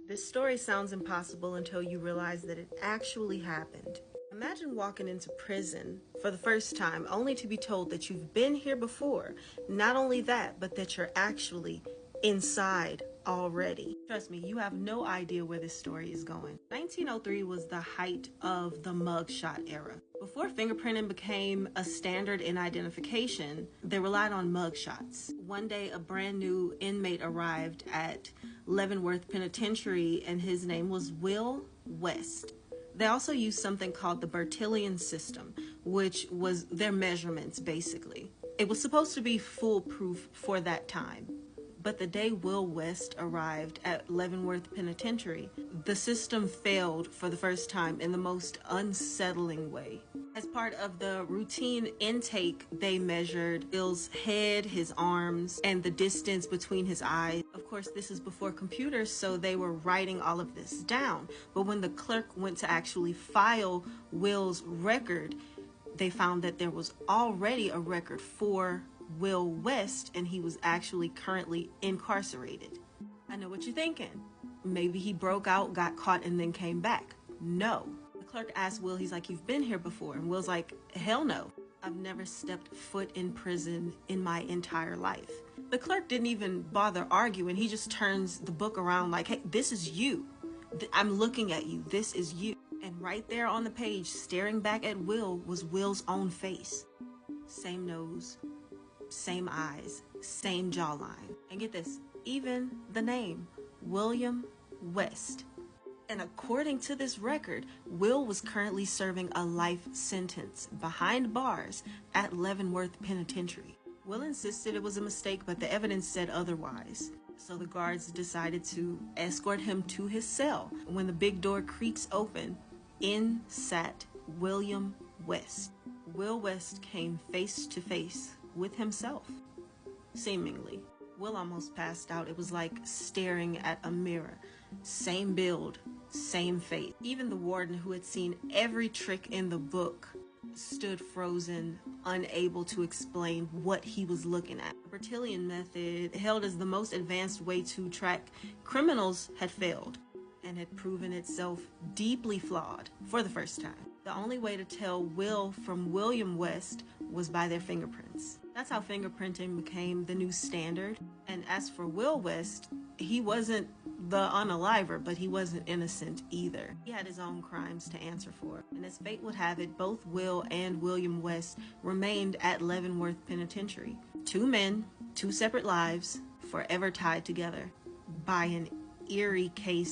This story sounds impossible until you realize that it actually happened. Imagine walking into prison for the first time only to be told that you've been here before. Not only that, but that you're actually inside already. Trust me, you have no idea where this story is going. 1903 was the height of the mugshot era. Before fingerprinting became a standard in identification, they relied on mugshots. One day, a brand new inmate arrived at Leavenworth Penitentiary, and his name was Will West. They also used something called the Bertillon system, which was their measurements, basically. It was supposed to be foolproof for that time. But the day Will West arrived at Leavenworth Penitentiary, the system failed for the first time in the most unsettling way. As part of the routine intake, they measured Will's head, his arms, and the distance between his eyes. Of course, this is before computers, so they were writing all of this down. But when the clerk went to actually file Will's record, they found that there was already a record for Will West, and he was actually currently incarcerated. I know what you're thinking. Maybe he broke out, got caught, and then came back. No. The clerk asked Will, he's like, "You've been here before?" And Will's like, "Hell no. I've never stepped foot in prison in my entire life." The clerk didn't even bother arguing. He just turns the book around like, "Hey, this is you. I'm looking at you. This is you." And right there on the page, staring back at Will, was Will's own face. Same nose, same eyes, same jawline. And get this, even the name, William West. And according to this record, Will was currently serving a life sentence behind bars at Leavenworth Penitentiary. Will insisted it was a mistake, but the evidence said otherwise. So the guards decided to escort him to his cell. When the big door creaks open, in sat William West. Will West came face to face with himself, seemingly. Will almost passed out. It was like staring at a mirror. Same build, same face. Even the warden, who had seen every trick in the book, stood frozen, unable to explain what he was looking at. The Bertillon method, held as the most advanced way to track criminals, had failed and had proven itself deeply flawed for the first time. The only way to tell Will from William West was by their fingerprints. That's how fingerprinting became the new standard. And as for Will West, he wasn't the unaliver, but he wasn't innocent either. He had his own crimes to answer for. And as fate would have it, both Will and William West remained at Leavenworth Penitentiary. Two men, two separate lives, forever tied together by an eerie case